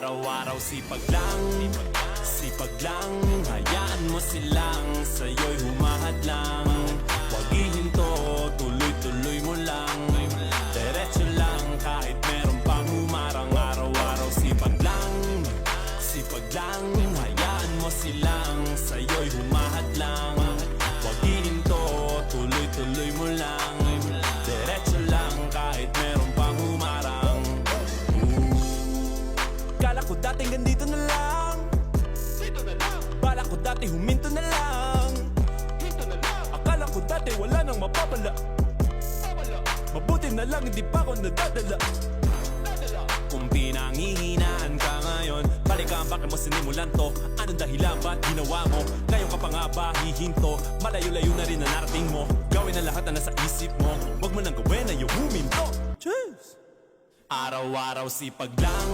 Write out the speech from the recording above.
Araw-araw sipag lang, sipag lang. Hayaan mo silang sa'yo'y humahad lang. Huwag ihinto, tuloy-tuloy mo lang. Diretso lang kahit meron pang humarang. Araw-araw sipag lang, sipag lang. Hayaan mo silang sa'yo'y humahad lang. Huwag ihinto, tuloy-tuloy mo lang. Diretso lang kahit meron pang humarang. Kala ko dati ganito na lang, bala ko dati huminto na lang. Akala ko dati wala nang mapapala, mabuti na lang hindi pa ako nadadala. Kung pinanghihinaan ka ngayon, balikan bakit mo sinimulan to? Anong dahilan ba't ginawa mo? Ngayon ka pa nga ba hihinto? Malayo-layo na rin na narating mo. Gawin ang lahat na nasa isip mo. Huwag mo nang gawin na yung huminto. Cheers! Araw-araw sipag lang,